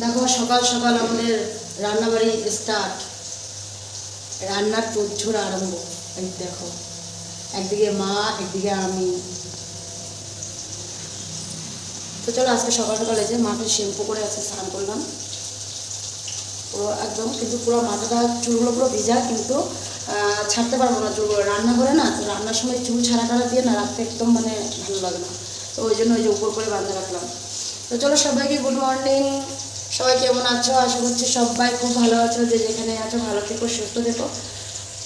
দেখো সকাল সকাল আমাদের রান্নাবাড়ি স্টার্ট, রান্নার তোড়জোড় আরম্ভ। এই দেখো, একদিকে মা একদিকে আমি। তো চলো আজকে সকাল সকালে যে মাকে শ্যাম্পু করে আজকে স্নান করলাম পুরো একদম, কিন্তু পুরো মাথাটা চুলগুলো পুরো ভিজা, কিন্তু ছাড়তে পারবো না চুলগুলো। রান্না করে না, তো রান্নার সময় চুল ছাড়া টাড়া দিয়ে না রাখতে একদম মানে ভালো লাগে না, তো ওই জন্য ওই যে উপর করে বাঁধা রাখলাম। তো চলো সবাইকে গুড মর্নিং। সবাই কেমন আছো? আশা করছি সবাই খুব ভালো আছো, যে যেখানে আছো ভালো থেকো, সুস্থ থেকো।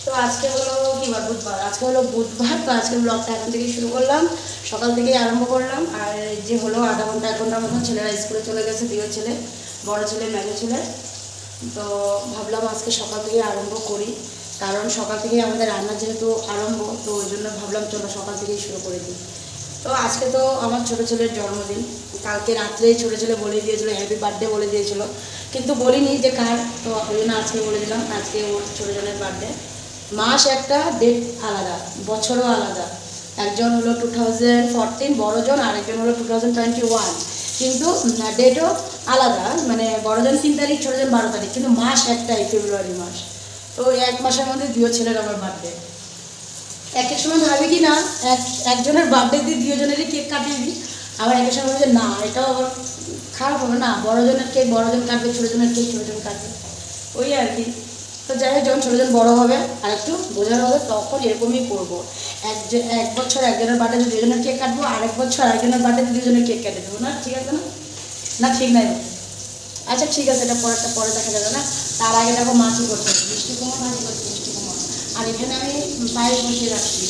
তো আজকে হলো কি বার? বুধবার। আজকে হলো বুধবার। তো আজকে ব্লগটা এখন থেকেই শুরু করলাম, সকাল থেকেই আরম্ভ করলাম। আর যে হলো আধা ঘন্টা 1 ঘন্টার মতন ছেলেরা স্কুলে চলে গেছে, দুই ছেলে, বড় ছেলে মেজো ছেলে। তো ভাবলাম আজকে সকাল থেকেই আরম্ভ করি, কারণ সকাল থেকেই আমাদের রান্না যেহেতু আরম্ভ, তো ওই জন্য ভাবলাম চলো সকাল থেকেই শুরু করে দিই। তো আজকে তো আমার ছোটো ছেলের জন্মদিন। কালকে রাত্রেই ছোটো ছেলে বলে দিয়েছিলো হ্যাপি বার্থডে বলে দিয়েছিলো, কিন্তু বলিনি যে কার। তো ওই জন্য আজকে বলে দিলাম, আজকে ওর ছোটো জনের বার্থডে। মাস একটা, ডেট আলাদা, বছরও আলাদা। একজন হলো 2014 বড়জন, আরেকজন হলো 2021, কিন্তু ডেটও আলাদা। মানে বড়জন 3 তারিখ, ছোটোজন 12 তারিখ, কিন্তু মাস একটাই, ফেব্রুয়ারি মাস। তো 1 মাসের মধ্যে 2 ছেলের আমার বার্থডে। এক এক সময় ভাবি কি না একজনের বার্থডে দিয়ে 2 জনেরই কেক কাটিয়ে দিই, আবার এক এক সময় যে না এটাও আবার খারাপ হবে না, বড়জনের কেক বড়জন কাটবে, ছোটোজনের কেক ছোটোজন কাটবে, ওই আর কি। তো যাই হোক, যখন ছোটোজন বড়ো হবে আর একটু বোঝানো হবে তখন এরকমই করবো। এক বছর একজনের বার্থডে 2 জনের কেক কাটবো, আরেক বছর আরেকজনের বার্থডে 2 জনের কেক কেটে দেবো। না ঠিক আছে না? না ঠিক নাই? আচ্ছা ঠিক আছে, এটা পরে দেখা যাবে না। তার আগে দেখো মা কী করছে, মিষ্টি কুমড়ো ভাজি করছে, মিষ্টি কুমড়ো। আর এখানে আমি পায়েস বসিয়ে রাখছি,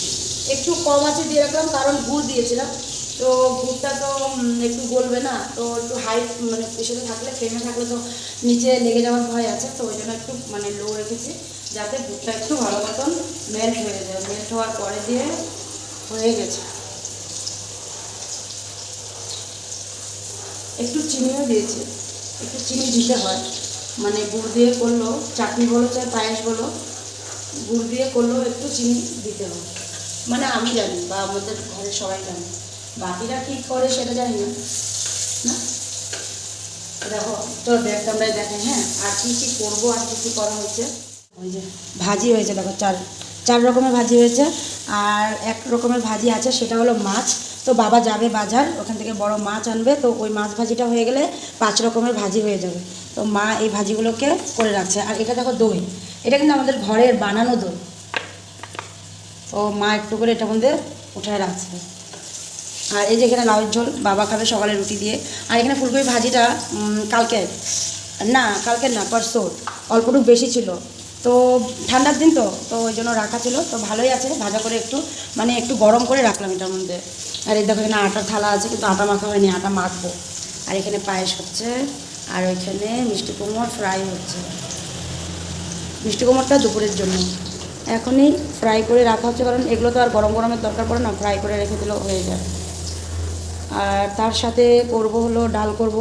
একটু কম আছে দিয়ে রাখলাম, কারণ গুড় দিয়েছিলাম। তো গুড়টা তো একটু গলবে না, তো একটু হাই মানে প্রেশারে থাকলে, ফ্লেমে থাকলে তো নিচে লেগে যাওয়ার ভয় আছে, তো ওই জন্য একটু মানে লো রেখেছি, যাতে গুড়টা একটু ভালো মতন মেল্ট হয়ে যায়। মেল্ট হওয়ার পরে দিয়ে হয়ে গেছে। একটু চিনিও দিয়েছি, একটু চিনি দিতে হয়, মানে গুড় দিয়ে করলো, চাটনি বলো চাই পায়েস বলো, গুড় দিয়ে করলেও একটু চিনি দিতে হয়। মানে আমি জানি, বা আমাদের ঘরে সবাই জানে, বাকিরা কী করে সেটা জানি না। না দেখো, তো আমরা দেখেন, হ্যাঁ, আর কী কী করবো, আর কী কী করা হয়েছে। ওই যে ভাজি হয়েছে, দেখো চার রকমের ভাজি হয়েছে। আর এক রকমের ভাজি আছে, সেটা হলো মাছ। তো বাবা যাবে বাজার, ওখান থেকে বড় মাছ আনবে, তো ওই মাছ ভাজিটা হয়ে গেলে 5 রকমের ভাজি হয়ে যাবে। তো মা এই ভাজিগুলোকে করে রাখছে। আর এটা দেখো দই, এটা কিন্তু আমাদের ঘরের বানানো দই। তো মা একটু করে এটার মধ্যে উঠায় রাখছে। আর এই যে এখানে লাউয়ের ঝোল, বাবা খাবে সকালে রুটি দিয়ে। আর এখানে ফুলকপি ভাজিটা কালকের না, পরশোর অল্পটুকু বেশি ছিল, তো ঠান্ডার দিন তো ওই জন্য রাখা ছিল। তো ভালোই আছে, ভাজা করে একটু মানে একটু গরম করে রাখলাম এটার মধ্যে। আর এই দেখো এখানে আটার থালা আছে, কিন্তু আটা মাখা হয়নি, আটা মাখবো। আর এখানে পায়েস হচ্ছে, আর ওইখানে মিষ্টি কুমড় ফ্রাই হচ্ছে। মিষ্টি কুমড়টা দুপুরের জন্য এখনই ফ্রাই করে রাখা হচ্ছে, কারণ এগুলো তো আর গরম গরমের দরকার পড়ে না, ফ্রাই করে রেখে দিলেও হয়ে যায়। আর তার সাথে করব হলো ডাল করব,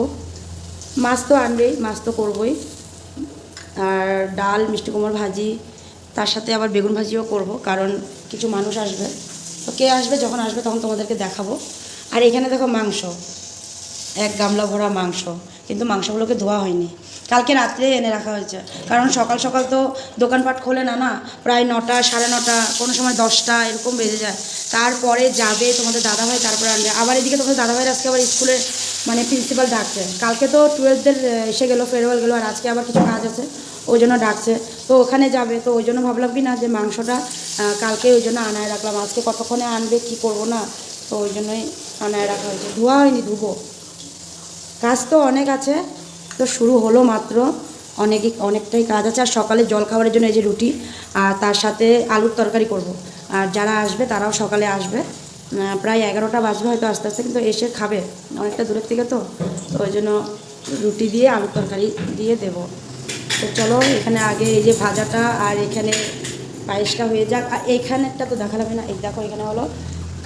মাছ তো আনবেই, মাছ তো করবই। আর ডাল, মিষ্টি কুমড়ো ভাজি, তার সাথে আবার বেগুন ভাজিও করব, কারণ কিছু মানুষ আসবে। তো কে আসবে, যখন আসবে তখন তোমাদেরকে দেখাবো। আর এখানে দেখো মাংস, 1 গামলা ভরা মাংস, কিন্তু মাংসগুলোকে ধোয়া হয়নি, কালকে রাত্রে এনে রাখা হয়েছে। কারণ সকাল সকাল তো দোকানপাট খোলে না, প্রায় 9টা, 9:30, কোনো সময় 10টা এরকম বেজে যায়। তারপরে যাবে তোমাদের দাদাভাই, তারপরে আনবে। আবার এদিকে তোমাদের দাদাভাইয়ের আজকে আবার স্কুলে মানে প্রিন্সিপাল ডাকছে। কালকে তো 12দের এসে গেলো, ফেয়ারওয়েল গেলো, আর আজকে আবার কিছু কাজ আছে, ওই জন্য ডাকছে। তো ওখানে যাবে, তো ওই জন্য ভাবলাম কি না যে মাংসটা কালকে ওই জন্য আনায় রাখলাম। আজকে কতক্ষণে আনবে কি করবো না, তো ওই জন্যই আনায় রাখা হয়েছে। ধোয়া হয়নি, ধুবো, কাজ তো অনেক আছে, তো শুরু হলো মাত্র, অনেকটাই কাজ আছে। আর সকালে জল খাবারের জন্য এই যে রুটি, আর তার সাথে আলুর তরকারি করব। আর যারা আসবে তারাও সকালে আসবে, প্রায় 11টা বাজবে হয়তো আস্তে আস্তে, কিন্তু এসে খাবে অনেকটা দূরের থেকে, তো ওই জন্য রুটি দিয়ে আলুর তরকারি দিয়ে দেব। তো চলো এখানে আগে এই যে ভাজাটা, আর এখানে পায়েসটা হয়ে যাক। আর এইখানেরটা তো দেখালাম না, এই দেখো এখানে হলো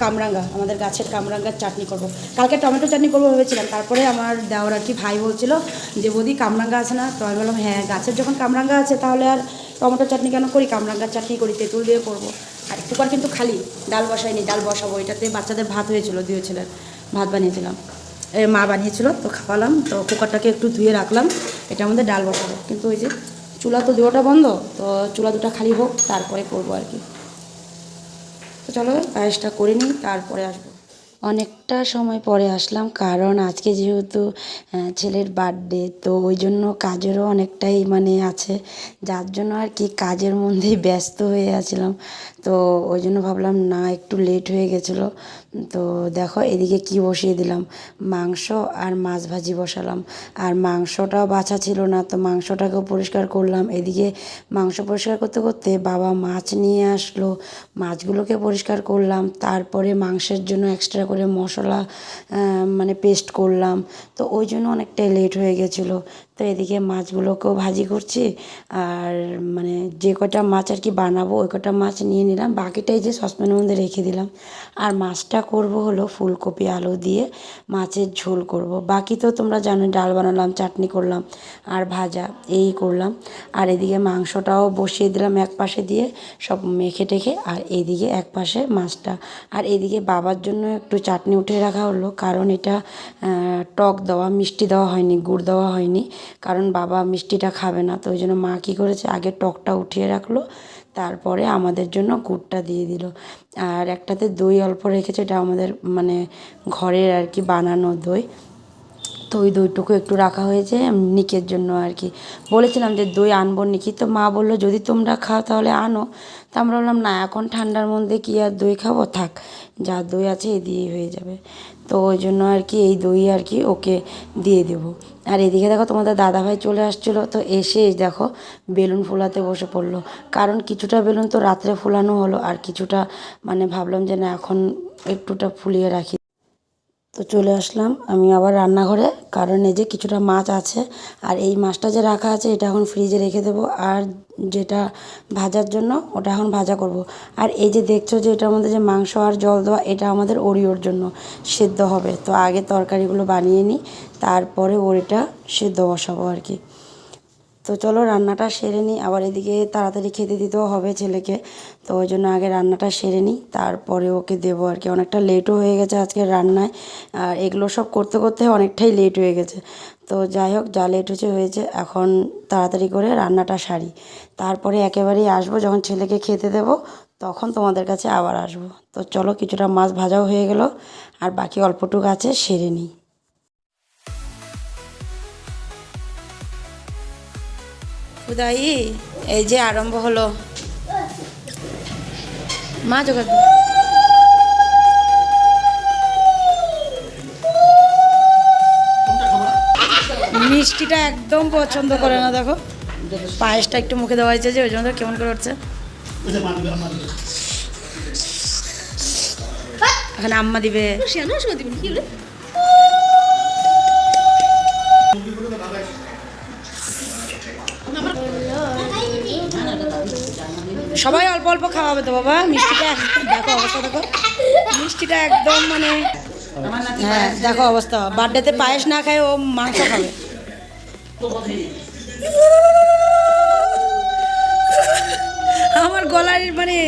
কামরাঙ্গা, আমাদের গাছের কামরাঙ্গার চাটনি করব। কালকে টমেটো চাটনি করবো ভেবেছিলাম, তারপরে আমার দেওর আর কি ভাই বলছিল যে বৌদি কামরাঙ্গা আছে না, তো আমি বললাম হ্যাঁ, গাছের যখন কামরাঙ্গা আছে তাহলে আর টমেটো চাটনি কেন করি, কামরাঙ্গার চাটনি করি, তেঁতুল দিয়ে করবো। আর কুকার কিন্তু খালি, ডাল বসাইনি, ডাল বসাবো। এটাতে বাচ্চাদের ভাত হয়েছিল, 2 ছেলের ভাত বানিয়েছিলাম। মা বানিয়েছিল, তো খাওয়ালাম। তো কুকারটাকে একটু ধুয়ে রাখলাম, এটা আমাদের ডাল বসাবো। কিন্তু ওই যে চুলা তো দেওয়াটা বন্ধ, তো চুলা দুটা খালি হোক তারপরে করবো আর কি। তো চলো পায়েসটা করে নিই, তারপরে আসবো। অনেকটা সময় পরে আসলাম, কারণ আজকে যেহেতু ছেলের বার্থডে, তো ওই জন্য কাজেরও অনেকটাই মানে আছে, যার জন্য আর কি কাজের মধ্যেই ব্যস্ত হয়ে আছিলাম। তো ওই জন্য ভাবলাম না, একটু লেট হয়ে গেছিলো। তো দেখো এদিকে কি বসিয়ে দিলাম, মাংস আর মাছ ভাজি বসালাম। আর মাংসটাও বাছা ছিল না, তো মাংসটাকেও পরিষ্কার করলাম। এদিকে মাংস পরিষ্কার করতে করতে বাবা মাছ নিয়ে আসলো, মাছগুলোকে পরিষ্কার করলাম। তারপরে মাংসের জন্য এক্সট্রা করে মশলা মানে পেস্ট করলাম। তো ওই জন্য অনেকটাই লেট হয়ে গেছিলো। তো এদিকে মাছগুলোকেও ভাজি করছি, আর মানে যে কটা মাছ আর কি বানাবো ওই কটা মাছ নিয়ে নিলাম, বাকিটাই যে সসপ্যানের মধ্যে রেখে দিলাম। আর মাছটা করব হলো ফুলকপি আলু দিয়ে মাছের ঝোল করব। বাকি তো তোমরা জানো, ডাল বানালাম, চাটনি করলাম আর ভাজা, এই করলাম। আর এদিকে মাংসটাও বসিয়ে দিলাম এক পাশে দিয়ে সব মেখে টেখে, আর এইদিকে এক পাশে মাছটা। আর এদিকে বাবার জন্য একটু চাটনি উঠিয়ে রাখা হলো, কারণ এটা টক দেওয়া, মিষ্টি দেওয়া হয়নি, গুড় দেওয়া হয়নি, কারণ বাবা মিষ্টিটা খাবে না। তো ওই জন্য মা কী করেছে, আগে টকটা উঠিয়ে রাখলো, তারপরে আমাদের জন্য গুড়টা দিয়ে দিল। আর একটাতে দই অল্প রেখেছে, এটা আমাদের মানে ঘরের আর কি বানানো দই। তো ওই দইটুকু একটু রাখা হয়েছে নিকের জন্য আর কি। বলেছিলাম যে দই আনবো নিকি, তো মা বললো যদি তোমরা খাও তাহলে আনো। তা আমরা বললাম না, এখন ঠান্ডার মধ্যে কি আর দই খাবো, থাক যা দই আছে এই দিয়েই হয়ে যাবে। তো ওই জন্য আর কি এই দই আর কি ওকে দিয়ে দেবো। আর এদিকে দেখো তোমাদের দাদাভাই চলে আসছিলো, তো এসে দেখো বেলুন ফোলাতে বসে পড়লো। কারণ কিছুটা বেলুন তো রাত্রে ফোলানো হলো, আর কিছুটা মানে ভাবলাম যে না এখন একটুটা ফুলিয়ে রাখি। তো চলে আসলাম আমি আবার রান্নাঘরে, কারণ এই যে কিছুটা মাছ আছে, আর এই মাছটা যে রাখা আছে এটা এখন ফ্রিজে রেখে দেবো। আর যেটা ভাজার জন্য ওটা এখন ভাজা করব। আর এই যে দেখছো যে এটার মধ্যে যে মাংস আর জল দেওয়া, এটা আমাদের ওরিওর জন্য সেদ্ধ হবে। তো আগে তরকারিগুলো বানিয়ে নিই, তারপরে ওরিটা সেদ্ধ বসাবো আর কি। তো চলো রান্নাটা সেরে নিই, আবার এদিকে তাড়াতাড়ি খেতে দিতেও হবে ছেলেকে। তো ওই জন্য আগে রান্নাটা সেরে নিই, তারপরে ওকে দেবো আর কি। অনেকটা লেটও হয়ে গেছে আজকের রান্নায়, আর এগুলো সব করতে করতে অনেকটাই লেট হয়ে গেছে। তো যাই হোক, যা লেট হয়েছে হয়েছে, এখন তাড়াতাড়ি করে রান্নাটা সারি, তারপরে একেবারেই আসবো যখন ছেলেকে খেতে দেবো, তখন তোমাদের কাছে আবার আসবো। তো চলো, কিছুটা মাছ ভাজাও হয়ে গেল, আর বাকি অল্পটুকু আছে সেরে নিই। উদয় এই যে আরম্ভ হলো, মা জোগাড় মিষ্টিটা একদম পছন্দ করে না, দেখো পায়েসটা একটু মুখে দেওয়া হয়েছে যে ওই জন্য কেমন করে উঠছে। এখানে আম্মা দিবে, সবাই অল্প অল্প খাওয়াবে তো বাবা। মিষ্টিটা দেখো অবস্থা, দেখো মিষ্টিটা একদম মানে, হ্যাঁ দেখো অবস্থা, বার্থডেতে পায়েস না খায় ও মাংস খাবে। আমার গলার মানে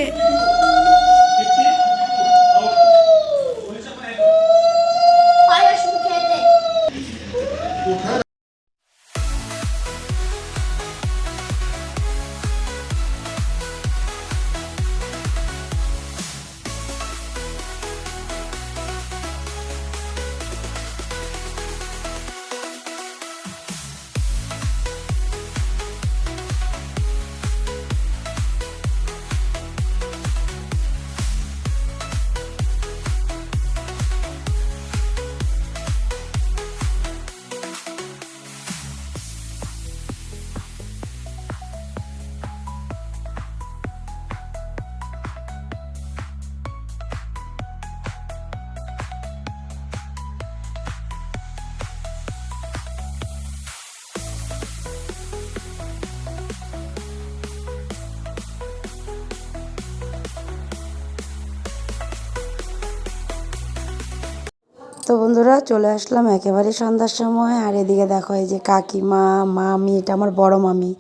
তো বন্ধুরা চলে আসলাম একেবারে সন্ধ্যার সময়। আর এদিকে দেখো এই যে কাকিমা, মামি, এটা আমার বড় মামি,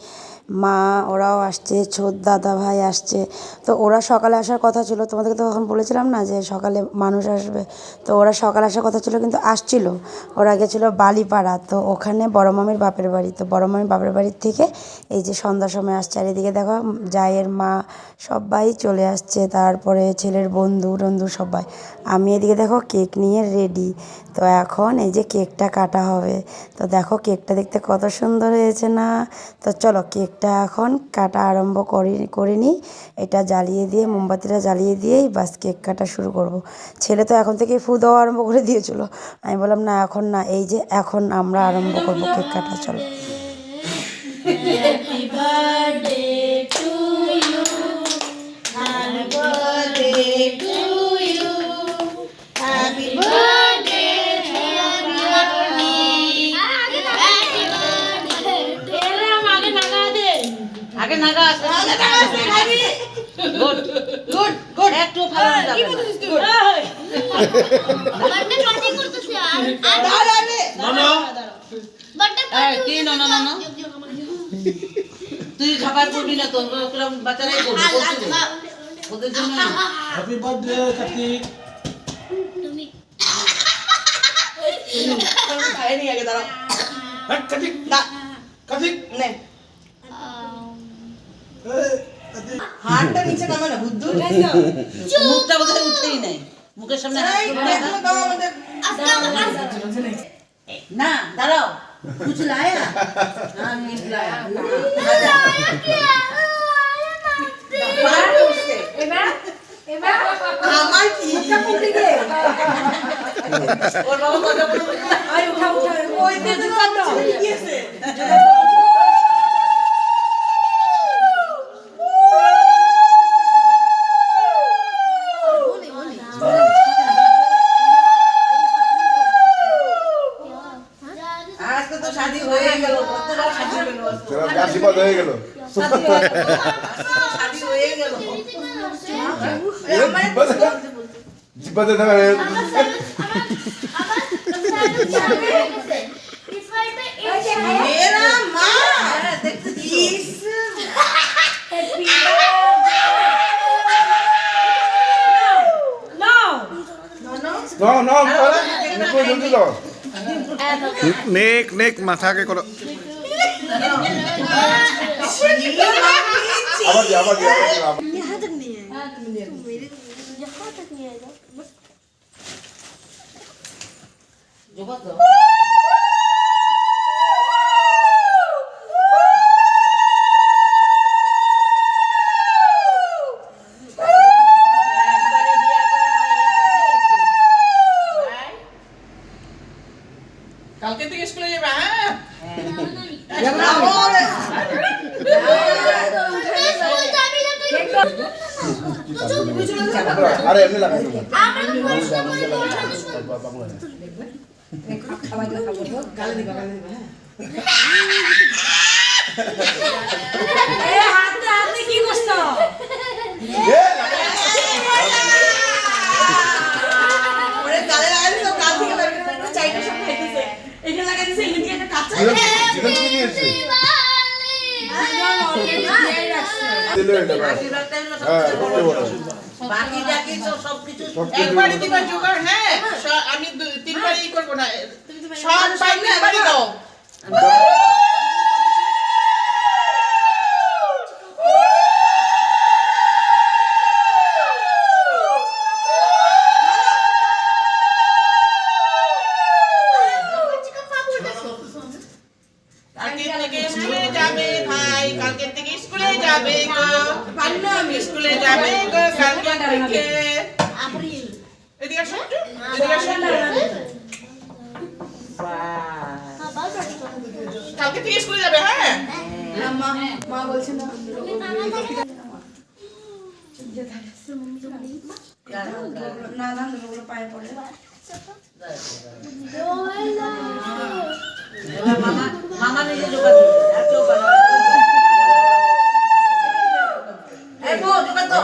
মা ওরাও আসছে, ছোট দাদা ভাই আসছে। তো ওরা সকালে আসার কথা ছিল, তোমাদেরকে তো এখন বলেছিলাম না যে সকালে মানুষ আসবে। তো ওরা সকালে আসার কথা ছিল কিন্তু আসছিল। ওরা গেছিলো বালিপাড়া, তো ওখানে বড় মামির বাপের বাড়ি। তো বড় মামির বাপের বাড়ির থেকে এই যে সন্ধ্যার সময় আসছে। আর এদিকে দেখো জায়ের মা সবাই চলে আসছে, তারপরে ছেলের বন্ধু টন্ধু সবাই। আমি এদিকে দেখো কেক নিয়ে রেডি। তো এখন এই যে কেকটা কাটা হবে। তো দেখো কেকটা দেখতে কত সুন্দর হয়েছে না? তো চলো কেকটা এখন কাটা আরম্ভ করে নিই। এটা জ্বালিয়ে দিয়ে, মোমবাতিটা জ্বালিয়ে দিয়েই বাস কেক কাটা শুরু করব। ছেলে তো এখন থেকেই ফু দেওয়া আরম্ভ করে দিয়েছিল। আমি বললাম না এখন না, এই যে এখন আমরা আরম্ভ করব কেক কাটা, চলো। Happy birthday to you. Happy birthday to you. Happy birthday, dear Mami. Happy birthday. Tera mage naga de. Age naga ase. Good, good, good. Ekটু ভালো না যাবে না। Good. বার্থডে পার্টি করতেছে আর দাঁড়াবে। না বার্থডে এই কি না না না। তুই খাবার করবি না তো ওরকম বাচ্চারাই করবে করতে দে। ওদের জন্য না। Happy birthday Kartik. তুমি খাইনি আগে দাঁড়াও। হ্যাঁ কার্তিক না কার্তিক নে এই কার্তিক হাতটা নিচে নামা না বুদ্ধু মুখটা বোধহয় উঠেই নাই মুখের সামনে হাত করবে না দাঁড়াও कुछ लाया हाँ नींद लाया আমার কি ওর বাবা কথা বলবে আই উঠা উঠা ওই দিকে তো গিয়েছে আজকে তো শাদি হয়ে গেল কতবার শাদি হলো চলো আশীর্বাদ হয়ে গেল শাদি হয়ে গেল জিব্বাতে থাকা मेरा माँ देखते इस No, no, no, জলদি দাও নেক নেক মাথাকে করো আবার দি यहाँ तक नहीं है मेरे यहाँ तक नहीं आएगा जोगा तो কালকে থেকে স্কুলে যাবে হ্যাঁ আরে এমনি লাগাই ওরে গালে লাগালে তো গাল থেকে বের করে চাইটা সব খাইতেছে এখানে লাগাই দিছে এখানে একটা কাঁচা চিকেন কি নিয়েছে বাকি যাকে সব কিছু একবারই দিবা জোগাড় হ্যাঁ আমি তিনবারই করবো না সব পাইলে একবারই দাও কালকে থেকে স্কুলে যাবে ভাই কালকে থেকে স্কুলে যাবে গো স্কুলে যাবে গো কালকে থেকে এদিকে আসো এদিকে আসো কালকে থেকে স্কুলে যাবে হ্যাঁ মা বলছে না না না ওগুলো পায়ে পড়ে। মামা মামা নিজে জোগাড় করবে আর কেউ পারবে না এই বউ জোগাড় দাও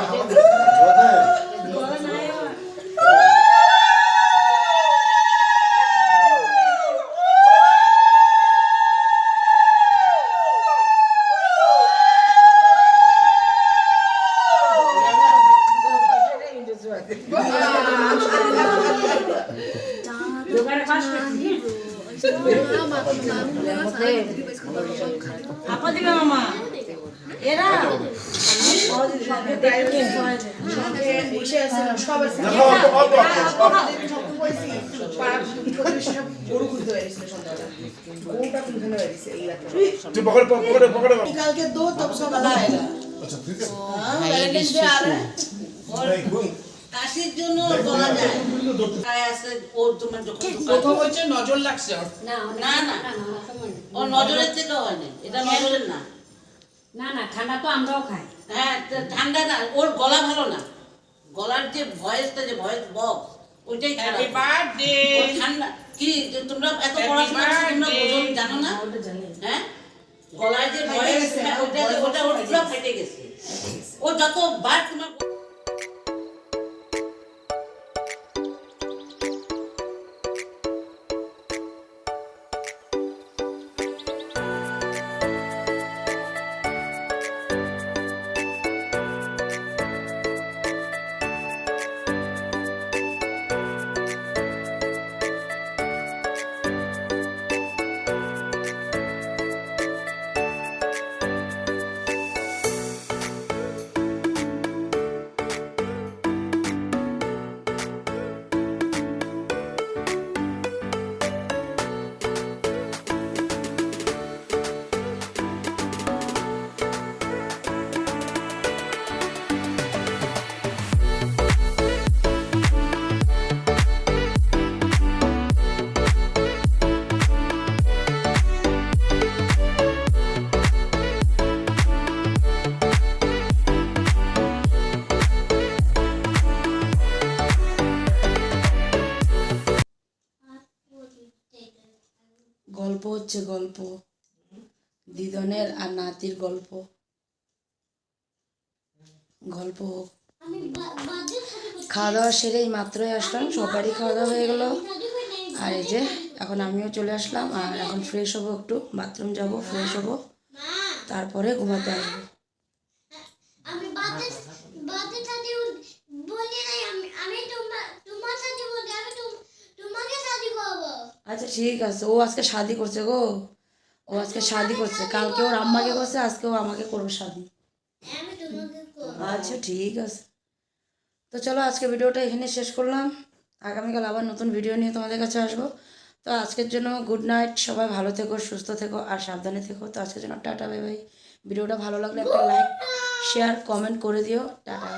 আপা দিবে মামা এরা তুই পকড়ে পকড়ে পকড়ে কালকে দো তব সকাল আয়েগা কাশির জন্য বলা যায় গায়ে আছে ওর তোমার যখন কোথাও হচ্ছে নজর লাগছে ওর। না না ওর নজরের থেকে হয় না এটা নজরের না না না ঠান্ডা তো আমরাও খাই। হ্যাঁ ঠান্ডা না ওর গলা ভালো না গলার যে ভয়েসটা যে ভয়েস বক্স ওইটাই খারাপ হ্যাপি বার্থডে ওর ঠান্ডা কি যে তোমরা এত পড়াশোনা করছো, তোমরা বোঝো জানো না হ্যাঁ গলার যে ভয়েস ওটা ওটা ওর পুরো ফেটে গেছে ও যতবার তোমার গল্প হচ্ছে গল্প, দিদনের আর নাতির গল্প। গল্প হোক। খাওয়া দাওয়া সেরেই মাত্রই আসলাম, সবারই খাওয়া দাওয়া হয়ে গেল। আর এই যে এখন আমিও চলে আসলাম, আর এখন ফ্রেশ হবো, একটু বাথরুম যাব, ফ্রেশ হবো, তারপরে ঘুমাতে আসবো। আমি বাতে সাথে বলি নাই, আমি তোমার সাথে বলি, আমি তোমাকে সাথে করবো। আচ্ছা ঠিক আছে, ও আজকে শাদি করছে গো, ও আজকে শাদি করছে, কালকে ওর আম্মাকে করছে, আজকে ও আমাকে করবে শাদি। আমি তোমাকে করবো। আচ্ছা ঠিক আছে, তো চলো আজকে ভিডিওটা এখানে শেষ করলাম। আগামীকাল আবার নতুন ভিডিও নিয়ে তোমাদের কাছে আসবো। তো আজকের জন্য গুড নাইট, সবাই ভালো থেকো, সুস্থ থেকো আর সাবধানে থেকো। তো আজকের জন্য টাটা, বাই বাই। ভিডিওটা ভালো লাগলে একটা লাইক, শেয়ার, কমেন্ট করে দিও। টাটা।